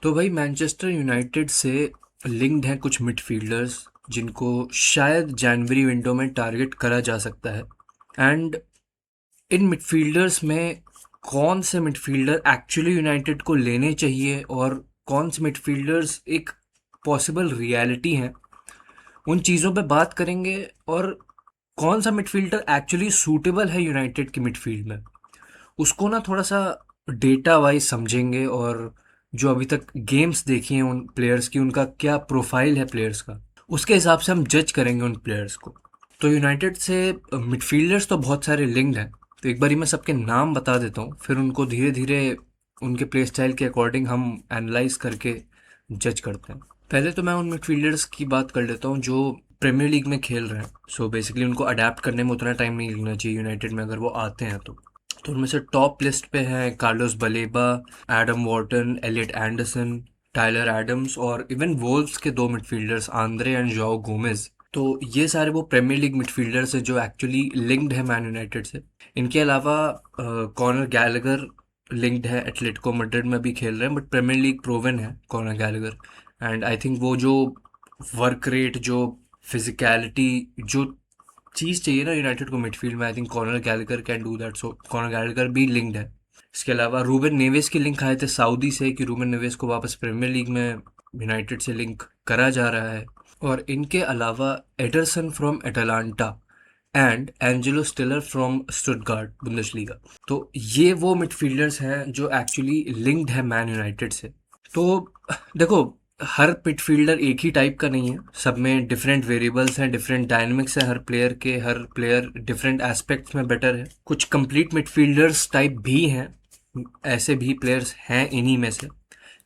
तो भाई Manchester United से लिंक्ड हैं कुछ मिडफील्डर्स जिनको शायद जनवरी विंडो में टारगेट करा जा सकता है। एंड इन मिडफील्डर्स में कौन से मिडफील्डर एक्चुअली यूनाइटेड को लेने चाहिए और कौन से मिडफील्डर्स एक पॉसिबल रियलिटी हैं, उन चीज़ों पे बात करेंगे। और कौन सा मिडफील्डर एक्चुअली सूटेबल है यूनाइटेड के मिडफील्ड में, उसको ना थोड़ा सा डेटा वाइज समझेंगे। और जो अभी तक गेम्स देखी हैं उन प्लेयर्स की, उनका क्या प्रोफाइल है प्लेयर्स का, उसके हिसाब से हम जज करेंगे उन प्लेयर्स को। तो यूनाइटेड से मिडफील्डर्स तो बहुत सारे लिंक्ड हैं। तो एक बारी मैं सबके नाम बता देता हूँ, फिर उनको धीरे धीरे उनके प्ले स्टाइल के अकॉर्डिंग हम एनालाइज करके जज करते हैं। पहले तो मैं उन मिडफील्डर्स की बात कर लेता हूँ जो प्रीमियर लीग में खेल रहे हैं। सो बेसिकली उनको अडेप्ट करने में उतना टाइम नहीं लगना चाहिए यूनाइटेड में अगर वो आते हैं तो उनमें से टॉप लिस्ट पे हैं Carlos Baleba, Adam Wharton, Elliot Anderson, Tyler Adams और इवन वोल्व्स के दो midfielders Andre and Joao Gomes. तो ये सारे वो प्रीमियर लीग मिडफील्डर्स हैं जो एक्चुअली लिंक्ड है मैन यूनाइटेड से। इनके अलावा कॉनर गैलेगर लिंक्ड है, एटलेटिको मैड्रिड में भी खेल रहे हैं, बट प्रीमियर लीग प्रोवन है Conor Gallagher. And I think वो जो वर्क रेट, जो फिजिकलिटी, जो चीज़ चाहिए ना यूनाइटेड को मिडफील्ड में, I think corner Gallagher can do that. So corner Gallagher भी लिंक्ड है। इसके अलावा रूबन नेवेस की लिंक आए थे सऊदी से कि रूबन नेवेस को वापस प्रीमियर लीग में यूनाइटेड से लिंक करा जा रहा है। और इनके अलावा Anderson from Atlanta and Angelo स्टिलर from Stuttgart Bundesliga. तो ये वो मिडफील्डर्स हैं जो एक्चुअली लिंक्ड है मैन यूनाइटेड से। तो देखो, हर मिडफील्डर एक ही टाइप का नहीं है, सब में डिफरेंट वेरिएबल्स हैं, डिफरेंट डायनामिक्स हैं हर प्लेयर के, हर प्लेयर डिफरेंट एस्पेक्ट्स में बेटर है। कुछ कंप्लीट मिडफील्डर्स टाइप भी हैं, ऐसे भी प्लेयर्स हैं इन्हीं में से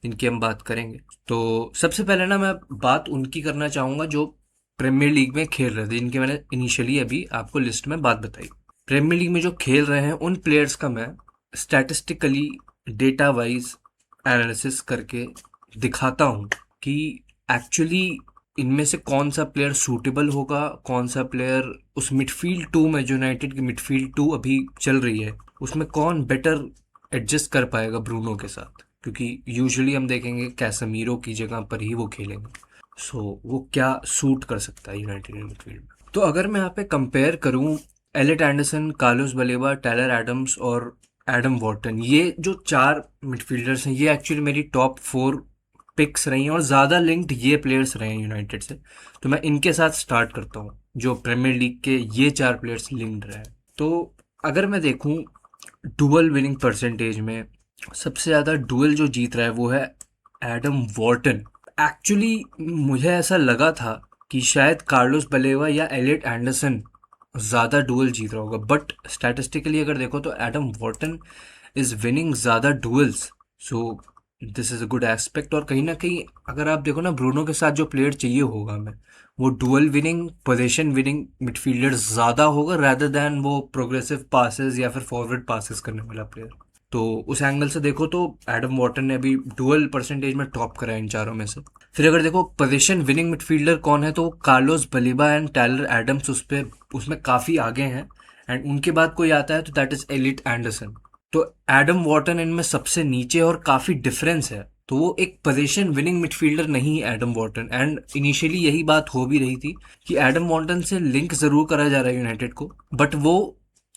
जिनकी हम बात करेंगे। तो सबसे पहले ना मैं बात उनकी करना चाहूँगा जो प्रीमियर लीग में खेल रहे थे, जिनकी मैंने इनिशियली अभी आपको लिस्ट में बात बताई। प्रीमियर लीग में जो खेल रहे हैं उन प्लेयर्स का मैं स्टैटिस्टिकली डेटा वाइज एनालिसिस करके दिखाता हूँ कि एक्चुअली इनमें से कौन सा प्लेयर सूटेबल होगा, कौन सा प्लेयर उस मिडफील्ड टू में, जो यूनाइटेड की मिडफील्ड टू अभी चल रही है, उसमें कौन बेटर एडजस्ट कर पाएगा ब्रूनो के साथ। क्योंकि यूजुअली हम देखेंगे कैसेमीरो की जगह पर ही वो खेलेंगे। सो वो क्या सूट कर सकता है यूनाइटेड मिडफील्ड में। तो अगर मैं यहाँ पे कंपेयर करूँ Elliot Anderson, Carlos Baleba, Tyler Adams और एडम वॉर्टन, ये जो चार मिडफील्डर्स हैं, ये एक्चुअली मेरी टॉप फोर पिक्स रही हैं और ज़्यादा लिंक्ड ये प्लेयर्स रहे हैं यूनाइटेड से। तो मैं इनके साथ स्टार्ट करता हूँ, जो प्रीमियर लीग के ये चार प्लेयर्स लिंक्ड रहे हैं। तो अगर मैं देखूँ डुअल विनिंग परसेंटेज में, सबसे ज़्यादा डुअल जो जीत रहा है वो है एडम वॉर्टन। एक्चुअली मुझे ऐसा लगा था कि शायद कार्लोस बलेवा या एलियट एंडरसन ज़्यादा डुअल जीत रहा होगा, बट स्टैटिस्टिकली अगर देखो तो एडम वॉर्टन इज़ विनिंग ज़्यादा duels. So this is a good aspect. और कहीं ना कहीं अगर आप देखो ना, ब्रूनो के साथ जो प्लेयर चाहिए होगा हमें, वो dual winning, position winning midfielder ज़्यादा होगा rather दैन वो प्रोग्रेसिव पासेस या फिर फॉरवर्ड पासेस करने वाला प्लेयर। तो उस एंगल से देखो तो एडम वॉर्टन ने अभी डुअल परसेंटेज में टॉप करा है इन चारों में से। फिर अगर देखो पोजीशन विनिंग मिडफील्डर कौन है, तो कार्लोस बलीबा एंड टायलर एडम्स उसमें काफ़ी आगे हैं। एंड उनके बाद कोई आता है तो दैट इज़ एलिट एंडरसन। तो एडम वॉर्टन इनमें सबसे नीचे और काफ़ी डिफरेंस है। तो वो एक पोजीशन विनिंग मिडफील्डर नहीं है एडम वॉर्टन। एंड इनिशियली यही बात हो भी रही थी कि एडम वॉर्टन से लिंक ज़रूर करा जा रहा है यूनाइटेड को, बट वो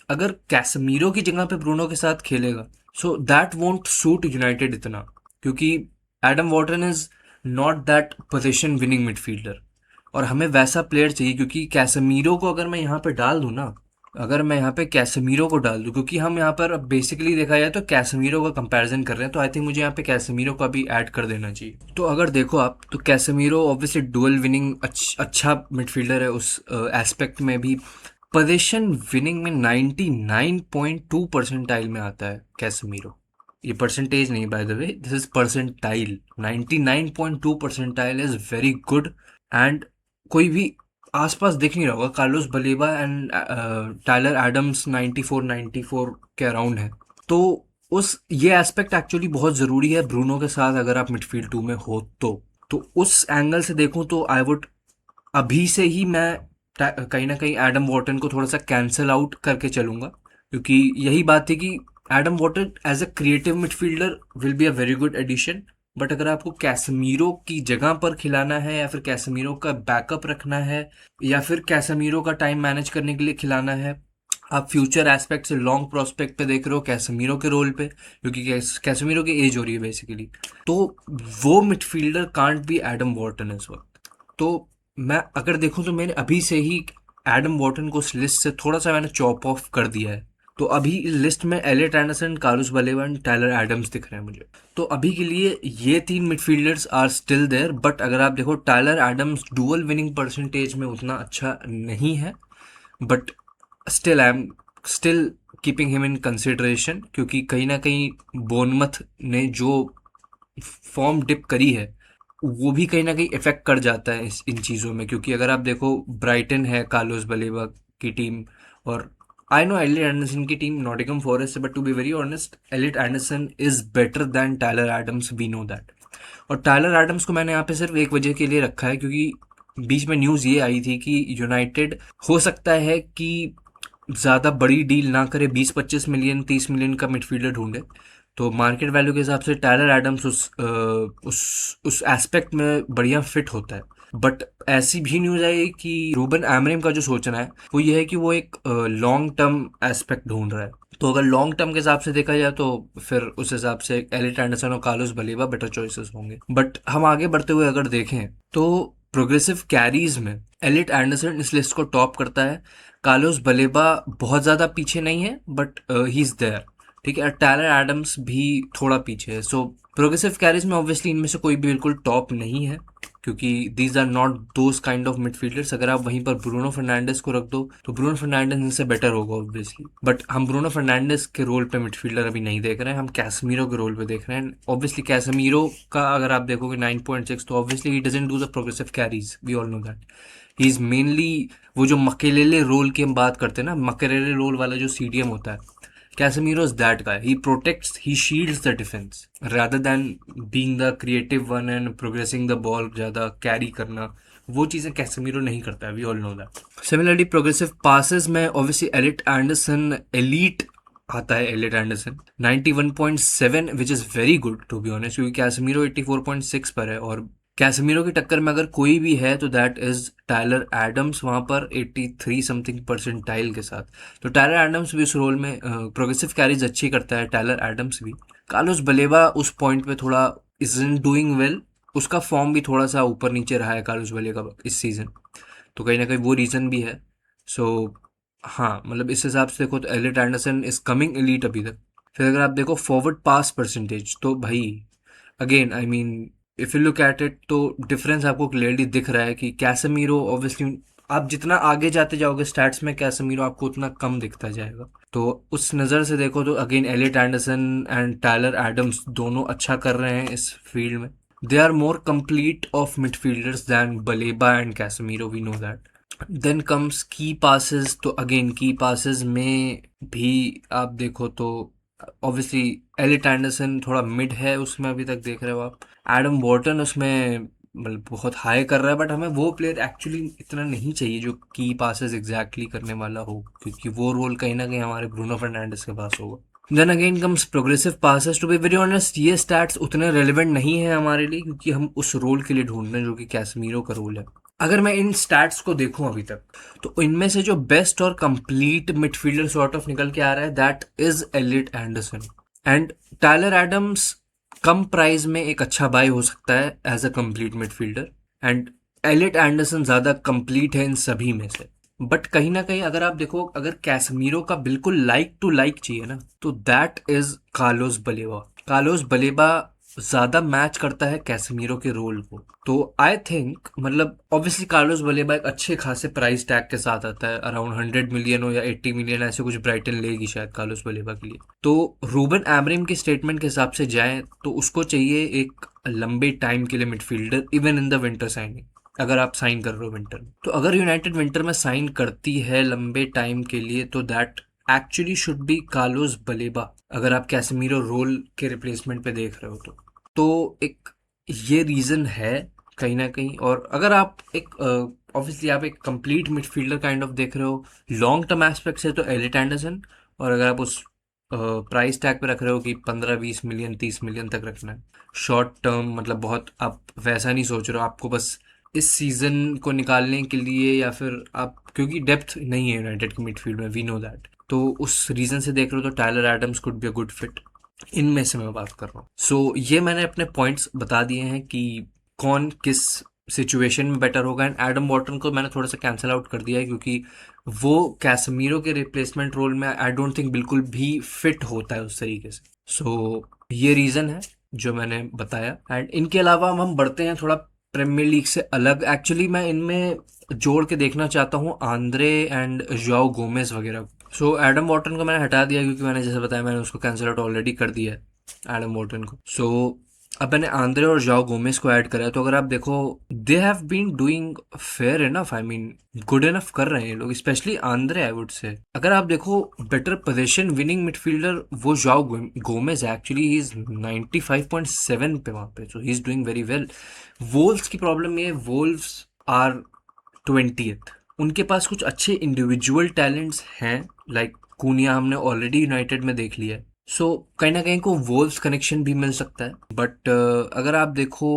अगर कैसमीरो की जगह पे ब्रूनो के साथ खेलेगा, so that won't suit United इतना, क्योंकि Adam Wharton is not that position winning midfielder. और हमें वैसा प्लेयर चाहिए, क्योंकि कैसमीरो को अगर मैं यहाँ पे डाल दूँ ना, अगर मैं यहाँ पे कैसमीरो को डाल दूँ, क्योंकि हम यहाँ पर बेसिकली देखा जाए तो कैसमीरो का कंपैरिजन कर रहे हैं, तो आई थिंक मुझे यहाँ पे कैसमीरो का भी ऐड कर देना चाहिए। तो अगर देखो आप, तो कैसमीरो ऑब्वियसली डुअल विनिंग अच्छा मिडफील्डर है उस एस्पेक्ट में भी। पोजीशन विनिंग में 99.2 परसेंटाइल में आता है कैसमीरो। ये परसेंटेज नहीं, by the way, this is percentile. 99.2 percentile is very good. And कोई भी आसपास दिख नहीं रहा होगा। Carlos Baleba and Tyler Adams 94 के अराउंड है। तो उस ये एस्पेक्ट एक्चुअली बहुत ज़रूरी है ब्रूनो के साथ अगर आप मिडफील्ड टू में हो तो उस एंगल से देखूं तो आई वुड अभी से ही मैं कहीं ना कहीं एडम वॉर्टन को थोड़ा सा कैंसिल आउट करके चलूंगा, क्योंकि यही बात थी कि Adam Wharton as a creative midfielder will be a very good addition, but अगर आपको कैसेमीरो की जगह पर खिलाना है या फिर कैसेमीरो का बैकअप रखना है या फिर कैसेमीरो का टाइम मैनेज करने के लिए खिलाना है, आप फ्यूचर एस्पेक्ट से लॉन्ग प्रोस्पेक्ट पे देख रहे हो कैसेमीरो के रोल पे, क्योंकि कैसेमीरो की एज हो रही है बेसिकली, तो वो midfielder can't be Adam Wharton इस वक्त। तो मैं अगर देखूं तो मैंने अभी से ही एडम वॉर्टन को उस लिस्ट से थोड़ा सा मैंने चॉप ऑफ कर दिया है। तो अभी इस लिस्ट में Elliot Anderson, Carlos Baleba, Tyler Adams दिख रहे हैं मुझे। तो अभी के लिए ये तीन midfielders are still there, but अगर आप देखो Tyler Adams duel winning percentage में उतना अच्छा नहीं है, but still I am still keeping him in consideration, क्योंकि कहीं ना कहीं बोनमथ ने जो फॉर्म डिप करी है वो भी कहीं ना कहीं इफेक्ट कर जाता है इन चीज़ों में। क्योंकि अगर आप देखो ब्राइटन है कार्लोस बलेवा की टीम, और आई नो एलिट एंडरसन की टीम नॉटिंघम फॉरेस्ट है, but to be very honest Elliot Anderson is better than Tyler Adams, we know that. और टायलर एडम्स को मैंने यहाँ पे सिर्फ एक वजह के लिए रखा है, क्योंकि बीच में न्यूज़ ये आई थी कि यूनाइटेड हो सकता है कि ज़्यादा बड़ी डील ना करे, 20-25 मिलियन 30 मिलियन का मिडफील्डर ढूंढे। तो मार्केट वैल्यू के हिसाब से टायलर एडम्स उस एस्पेक्ट में बढ़िया फिट होता है। बट ऐसी भी न्यूज़ आई कि रूबन एमरिम का जो सोचना है वो ये है कि वो एक लॉन्ग टर्म एस्पेक्ट ढूंढ रहा है। तो अगर लॉन्ग टर्म के हिसाब से देखा जाए तो फिर उस हिसाब से एलिट एंडरसन और कार्लोस बलेवा बेटर चॉइसेस होंगे। बट हम आगे बढ़ते हुए अगर देखें तो प्रोग्रेसिव कैरीज में एलिट एंडरसन इस लिस्ट को टॉप करता है। कार्लोस बलेबा बहुत ज़्यादा पीछे नहीं है, बट ही इज़ देयर, ठीक है। टायलर एडम्स भी थोड़ा पीछे है। सो प्रोग्रेसिव कैरीज में ऑब्वियसली इनमें से कोई भी बिल्कुल टॉप नहीं है, क्योंकि these are not those kind of midfielders. अगर आप वहीं पर ब्रूनो फर्नांडिस को रख दो तो ब्रूनो फर्नांडिस इनसे बेटर होगा ऑब्वियसली, बट हम ब्रूनो फर्नांडिस के रोल पे मिडफील्डर अभी नहीं देख रहे हैं, हम कैसमीरो के रोल पे देख रहे हैं। ऑब्वियसली कैसमीरो का अगर आप देखोगे 9.6, तो obviously he doesn't do the progressive carries, we all know that. He is mainly वो जो मकेलेले रोल की हम बात करते हैं ना, मकेलेले रोल वाला जो सीडीएम होता है, Casemiro is that guy. He protects, he shields the defense rather than being the creative one and progressing the ball, ज़्यादा कैरी करना, वो चीज़ें कैसेमीरो नहीं करता है, we all know that. Similarly progressive passes में ऑब्वियसली एलिट एंडरसन एलीट आता है। Elliot Anderson 91.7 which is very good to be honest, क्योंकि कैसेमीरो 84.6 पर है, और कैसेमीरो की टक्कर में अगर कोई भी है तो दैट इज टायलर एडम्स, वहाँ पर 83 समथिंग परसेंटाइल के साथ। तो टायलर एडम्स भी उस रोल में प्रोग्रेसिव कैरीज अच्छी करता है, टायलर एडम्स भी। कार्लोस बलेवा उस पॉइंट पे थोड़ा इजंट डूइंग वेल, उसका फॉर्म भी थोड़ा सा ऊपर नीचे रहा है कार्लोस बलेवा का इस सीज़न, तो कहीं ना कहीं वो रीज़न भी है। सो हाँ, मतलब इस हिसाब से देखो तो elite Anderson is coming elite अभी तक। फिर अगर आप देखो फॉरवर्ड पास परसेंटेज, तो भाई again I mean if you look at it तो डिफरेंस आपको क्लियरली दिख रहा है कि कैसेमीरो ऑब्वियसली, आप जितना आगे जाते जाओगे स्टैट्स में कैसेमीरो आपको उतना कम दिखता जाएगा। तो उस नज़र से देखो तो again Elliot Anderson and Tyler Adams दोनों अच्छा कर रहे हैं इस फील्ड में। They are more complete of midfielders than Baleba and Casemiro, we know that. Then comes key passes, तो अगेन की पासेस में भी आप देखो तो ऑब्वियसली एलिट एंडरसन थोड़ा मिड है उसमें अभी तक देख रहे हो आप। एडम वॉर्टन उसमें मतलब बहुत हाई कर रहा है, बट हमें वो प्लेयर एक्चुअली इतना नहीं चाहिए जो की पासेस एग्जैक्टली करने वाला हो, क्योंकि वो रोल कहीं ना कहीं हमारे ब्रूनो फर्नांडिस के पास होगा। Then again comes progressive passes, to be very honest ये स्टैट्स उतने रेलिवेंट नहीं है हमारे लिए, क्योंकि हम उस रोल के लिए ढूंढ रहे हैं जो कि कैसमीरो का रोल है। अगर मैं इन स्टैट्स को देखूं अभी तक, तो इनमें से जो बेस्ट और कंप्लीट मिडफील्डर सॉर्ट ऑफ निकल के आ रहा है that is Elliot Anderson. And Tyler Adams कम प्राइस में एक अच्छा बाय हो सकता है as a complete midfielder, and Elliot Anderson ज़्यादा कंप्लीट है इन सभी में से। बट कहीं ना कहीं अगर आप देखो, अगर कैसमीरो का बिल्कुल लाइक टू लाइक चाहिए ना, तो that is Carlos Baleba. Carlos Baleba ज़्यादा मैच करता है कैसमीरो के रोल को। तो आई थिंक मतलब ऑब्वियसली कार्लोस बलेबा एक अच्छे खासे प्राइस टैग के साथ आता है, अराउंड 100 मिलियन हो या 80 मिलियन, ऐसे कुछ ब्राइटन लेगी शायद कार्लोस बलेबा के लिए। तो रूबन एमरिम के स्टेटमेंट के हिसाब से जाए तो उसको चाहिए एक लंबे टाइम के लिए midfielder, even in the winter signing. अगर आप साइन कर रहे हो विंटर में, तो अगर यूनाइटेड विंटर में साइन करती है लंबे टाइम के लिए, तो that actually should be Carlos Baleba, अगर आप कैसेमीरो रोल के रिप्लेसमेंट पे देख रहे हो तो एक ये रीज़न है कहीं ना कहीं। और अगर आप एक ऑब्वियसली आप एक कंप्लीट मिडफील्डर काइंड ऑफ देख रहे हो लॉन्ग टर्म एस्पेक्ट से, तो एलिट एंडरसन। और अगर आप उस प्राइस टैग पे रख रहे हो कि 15-20 मिलियन 30 मिलियन तक रखना है, शॉर्ट टर्म, मतलब बहुत आप वैसा नहीं सोच रहे हो, आपको बस इस सीजन को निकालने के लिए, या फिर आप क्योंकि डेप्थ नहीं है यूनाइटेड के मिडफील्ड में, वी नो दैट, तो उस रीज़न से देख रहे हो तो Tyler Adams could be a good fit. इनमें से मैं बात कर रहा हूँ। सो ये मैंने अपने पॉइंट्स बता दिए हैं कि कौन किस सिचुएशन में बेटर होगा। एंड एडम वॉटन को मैंने थोड़ा सा कैंसिल आउट कर दिया है क्योंकि वो कैसमीरो के रिप्लेसमेंट रोल में आई डोंट थिंक बिल्कुल भी फिट होता है उस तरीके से। सो ये रीज़न है जो मैंने बताया। एंड इनके अलावा हम बढ़ते हैं थोड़ा प्रीमियर लीग से अलग। एक्चुअली मैं इनमें जोड़ के देखना चाहता हूँ आंद्रे एंड जोआओ गोमेज वगैरह। सो एडम वॉटन को मैंने हटा दिया क्योंकि मैंने जैसे बताया मैंने उसको कैंसिल आउट ऑलरेडी कर दिया है एडम वॉटन को। सो अब मैंने आंद्रे और जोआओ गोमेज को ऐड करा है। तो अगर आप देखो they have been doing fair enough, I mean good enough कर रहे हैं ये लोग, specially Andre I would say. अगर आप देखो बेटर पोजीशन विनिंग मिडफील्डर वो जोआओ गोमेज है। एक्चुअली ही इज 95.7 पे वहाँ पे, so he is doing very well. Wolves की प्रॉब्लम ये है, वोल्व्स आर 20th। उनके पास कुछ अच्छे इंडिविजुअल टैलेंट्स हैं, लाइक कूनिया हमने ऑलरेडी यूनाइटेड में देख लिया है। सो कहीं ना कहीं को वोल्व्स कनेक्शन भी मिल सकता है। बट अगर आप देखो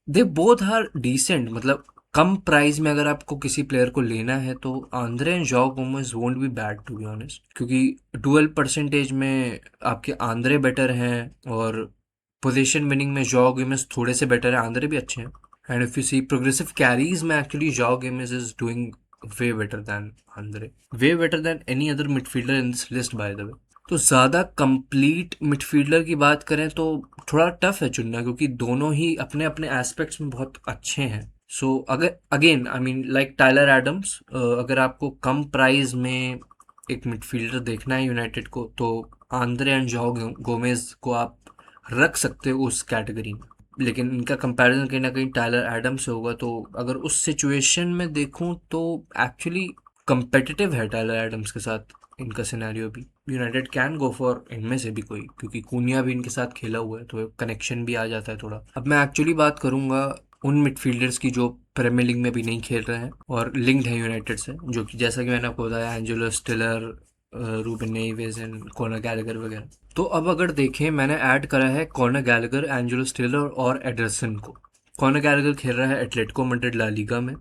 दे बोथ आर डिसेंट, मतलब कम प्राइस में अगर आपको किसी प्लेयर को लेना है तो Andre and Joao Gomes won't be bad to be honest, क्योंकि डुअल परसेंटेज में आपके आंद्रे बेटर हैं और पोजीशन विनिंग में जोआओ गोमेज थोड़े से बेटर है, आंद्रे भी अच्छे हैं। And if you see progressive carries में actually Joao Gomez is doing way better than Andre, way better than any other midfielder in this list by the way। तो ज़्यादा complete midfielder की बात करें तो थोड़ा टफ है चुनना क्योंकि दोनों ही अपने अपने एस्पेक्ट्स में बहुत अच्छे हैं। सो अगर again I mean like Tyler Adams, अगर आपको कम प्राइस में एक मिडफील्डर देखना है यूनाइटेड को तो आंद्रे एंड जोआओ गोमेज को आप रख सकते हो उस कैटेगरी में। लेकिन इनका कंपैरिजन कहीं ना कहीं टायलर एडम से होगा। तो अगर उस सिचुएशन में देखूं तो एक्चुअली कंपेटिटिव है टायलर एडम्स के साथ इनका सिनेरियो भी। यूनाइटेड कैन गो फॉर इनमें से भी कोई, क्योंकि कूनिया भी इनके साथ खेला हुआ है तो कनेक्शन भी आ जाता है थोड़ा। अब मैं एक्चुअली बात करूंगा उन मिडफील्डर्स की जो प्रीमियर लीग में भी नहीं खेल रहे हैं और लिंक्ड है यूनाइटेड से, जो कि जैसा कि मैंने आपको बताया Angelo Stiller, Ruben Neves and Conor Gallagher वगैरह। तो अब अगर देखें मैंने ऐड करा है कॉनर गैलेगर, एंजेलो स्टिलर और एडरसन को। कॉनर गैलेगर खेल रहा है एटलेटिको मैड्रिड ला लीगा में,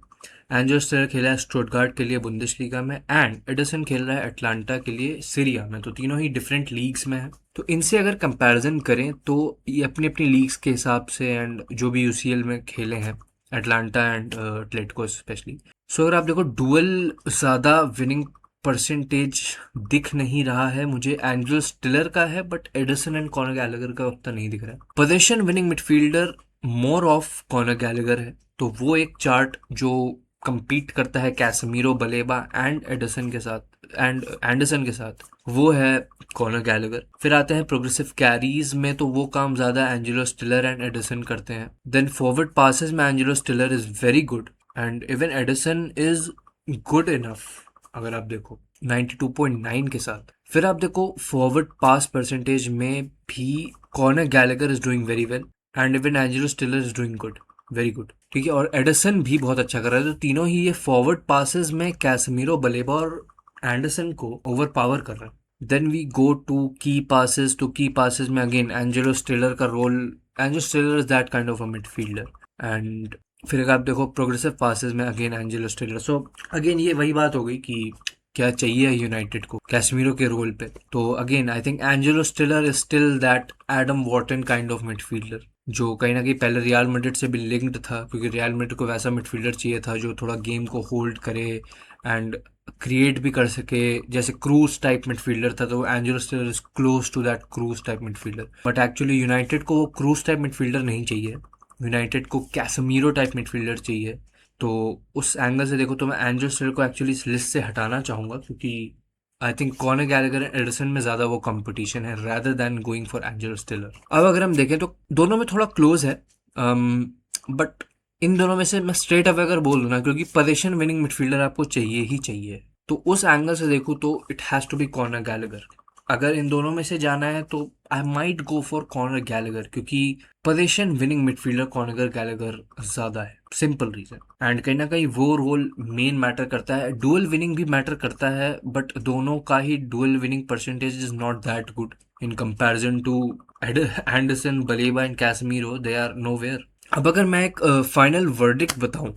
एंजेलो स्टिलर खेला है स्टुटगार्ट के लिए बुंदेसलीगा में, एंड एडरसन खेल रहा है अटलांटा के लिए सीरिया में। तो तीनों ही डिफरेंट लीग्स में है। तो इनसे अगर कंपैरिजन करें तो ये अपनी अपनी लीग्स के हिसाब से एंड जो भी यूसीएल में खेले हैं अटलांटा एंड एटलेटिको स्पेशली। सो अगर आप देखो डुअल ज़्यादा विनिंग परसेंटेज दिख नहीं रहा है मुझे, एंजेलो स्टिलर का है, but Ederson and Conor Gallagher का उतना नहीं दिख रहा है। Position winning midfielder more of Conor Gallagher है। तो वो एक चार्ट जो compete करता है कैसमीरो, बलेबा एंड एडरसन के साथ एंड एंडरसन के साथ, वो है कॉनर गैलेगर। फिर आते हैं प्रोग्रेसिव कैरीज में, तो वो काम ज़्यादा एंजेलो स्टिलर एंड एडरसन करते हैं। देन फॉरवर्ड पासेस में Angelo स्टिलर is very good and even Anderson is good enough अगर आप देखो 92.9 के साथ। फिर आप देखो फॉरवर्ड पास परसेंटेज में भी Conor Gallagher is doing very well and even Angelo Stiller is doing good, very good, ठीक है। और एडरसन भी बहुत अच्छा कर रहा है। तो तीनों ही ये फॉरवर्ड पासेस में कैसमीरो, बलेबा और एंडरसन को ओवर पावर कर रहे हैं। Then we go to key passes. तो की पासेस में अगेन एंजेलो स्टिलर का रोल, Angelo Stiller is that kind of a midfielder. And फिर अगर आप देखो प्रोग्रेसिव पासेस में again Angelo Stiller. So again ये वही बात हो गई कि क्या चाहिए यूनाइटेड को कैसमीरो के रोल पे। तो again I think Angelo Stiller is still that Adam Wharton kind of midfielder, जो कहीं ना कहीं पहले रियल मैड्रिड से भी लिंक्ड था, क्योंकि रियल मैड्रिड को वैसा मिडफील्डर चाहिए था जो थोड़ा गेम को होल्ड करे एंड क्रिएट भी कर सके, जैसे क्रूज टाइप मिडफील्डर था। तो Angelo Stiller is close to that Kroos type midfielder. But actually United को वो क्रूज टाइप मिडफील्डर नहीं चाहिए, यूनाइटेड को कैसमीरो टाइप मिडफील्डर चाहिए। तो उस एंगल से देखो तो मैं एंजेलो स्टिलर को एक्चुअली इस लिस्ट से हटाना चाहूँगा, क्योंकि I think Conor Gallagher and Ederson में ज़्यादा वो कंपटीशन है rather than going for Angelo Stiller. अब अगर हम देखें तो दोनों में थोड़ा क्लोज है, बट इन दोनों में से मैं स्ट्रेट अवे अगर बोल दूँ ना, क्योंकि पोजीशन विनिंग मिडफील्डर आपको चाहिए ही चाहिए, तो उस एंगल से देखूँ तो it has to be Conor Gallagher. अगर इन दोनों में से जाना है तो I might go for Conor Gallagher, क्योंकि position winning midfielder Conor Gallagher ज़्यादा है। Simple reason. एंड कहीं ना कहीं वो रोल मेन मैटर करता है, डुअल विनिंग भी मैटर करता है, बट दोनों का ही duel winning percentage is not that good in comparison to Anderson, Baleba and Casemiro, they are nowhere. अब अगर मैं एक फाइनल वर्डिक्ट बताऊं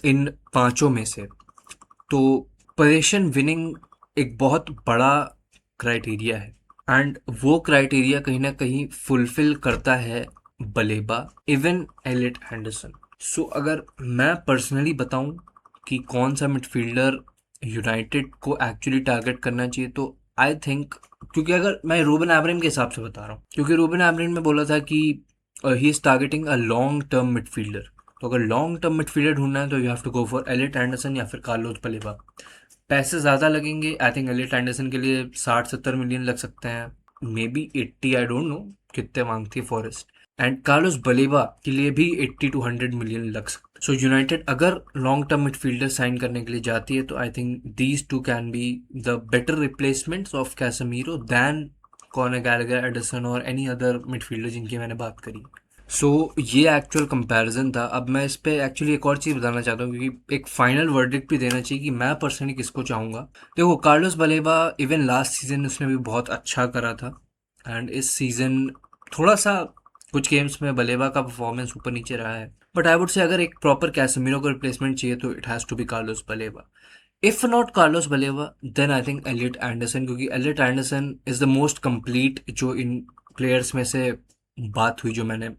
इन पांचों में से, तो पोजीशन विनिंग एक बहुत बड़ा क्राइटेरिया है, एंड वो क्राइटेरिया कहीं ना कहीं फुलफिल करता है बलेबा, इवन एलिट एंडरसन। सो अगर मैं पर्सनली बताऊं कि कौन सा मिडफील्डर यूनाइटेड को एक्चुअली टारगेट करना चाहिए, तो आई थिंक, क्योंकि अगर मैं रूबन एमरिम के हिसाब से बता रहा हूँ, क्योंकि रूबन एमरिम ने बोला था कि he is targeting a long term midfielder. तो अगर लॉन्ग टर्म मिडफील्डर ढूंढना है तो you have to go for Elliot Anderson या फिर कार्लोस बलेबा। पैसे ज़्यादा लगेंगे, आई थिंक एलिट एंडरसन के लिए 60-70 मिलियन लग सकते हैं, may be 80, I don't know कितने मांगती है फॉरेस्ट। एंड कार्लोस बलेबा के लिए भी 80-100 मिलियन लग सकते हैं। सो यूनाइटेड अगर लॉन्ग टर्म मिडफील्डर साइन करने के लिए जाती है तो I think these two can be the better replacements of Casemiro than Conor Gallagher, Ederson और एनी अदर मिडफील्डर जिनकी मैंने बात करी। सो ये एक्चुअल कंपैरिजन था। अब मैं इस पे एक्चुअली एक और चीज़ बताना चाहता हूँ, क्योंकि एक फाइनल वर्डिक्ट भी देना चाहिए कि मैं पर्सनली किसको चाहूँगा। देखो, Carlos Baleba even last season उसने भी बहुत अच्छा करा था, एंड इस सीजन थोड़ा सा कुछ गेम्स में बलेबा का परफॉर्मेंस ऊपर नीचे रहा है, बट आई वुड से अगर एक प्रॉपर कैसेमीरो का रिप्लेसमेंट चाहिए तो it has to be Carlos Baleba. If not Carlos Baleba then I think Elliot Anderson, क्योंकि Elliot Anderson is the most complete जो इन प्लेयर्स में से बात हुई, जो मैंने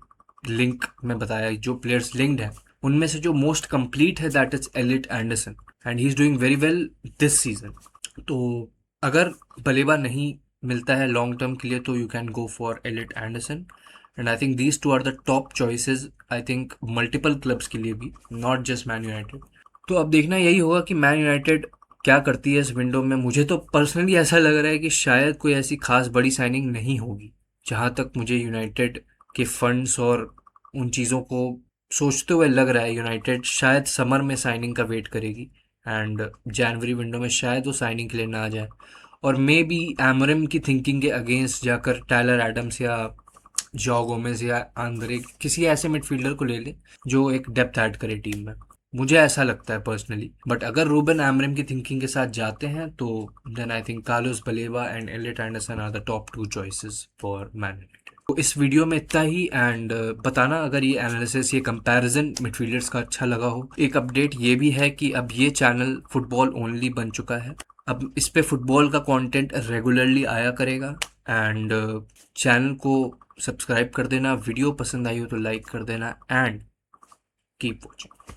लिंक में बताया, जो प्लेयर्स लिंक्ड हैं उनमें से जो मोस्ट कंप्लीट है that is Elliot Anderson, and he is doing very well this season. तो अगर बलेबा नहीं मिलता है लॉन्ग टर्म के लिए तो you can go for Elliot Anderson, and I think these two are the top choices, I think multiple clubs के लिए भी, नॉट जस्ट मैन यूनाइटेड। तो अब देखना यही होगा कि मैन यूनाइटेड क्या करती है इस विंडो में। मुझे तो पर्सनली ऐसा लग रहा है कि शायद कोई ऐसी खास बड़ी साइनिंग नहीं होगी, जहाँ तक मुझे यूनाइटेड के फंड्स और उन चीज़ों को सोचते हुए लग रहा है। यूनाइटेड शायद समर में साइनिंग का वेट करेगी, एंड जनवरी विंडो में शायद वो साइनिंग के लिए ना आ जाए, और मे बी एमरम की थिंकिंग के अगेंस्ट जाकर टायलर एडम्स या जॉ गोमेज या आंद्रे, किसी ऐसे मिडफील्डर को ले ले जो एक डेप्थ ऐड करे टीम में। मुझे ऐसा लगता है पर्सनली, बट अगर रूबन एमरिम की थिंकिंग के साथ जाते हैं तो then I think Carlos Baleba and Elliot Anderson are the top two choices for Man United. तो इस वीडियो में इतना ही, एंड बताना अगर ये एनालिसिस, ये कंपैरिजन मिडफील्डर्स का अच्छा लगा हो। एक अपडेट ये भी है कि अब ये चैनल फुटबॉल ओनली बन चुका है, अब इस पे फुटबॉल का कंटेंट रेगुलरली आया करेगा, एंड चैनल को सब्सक्राइब कर देना, वीडियो पसंद आई हो तो लाइक कर देना, एंड कीप वॉचिंग।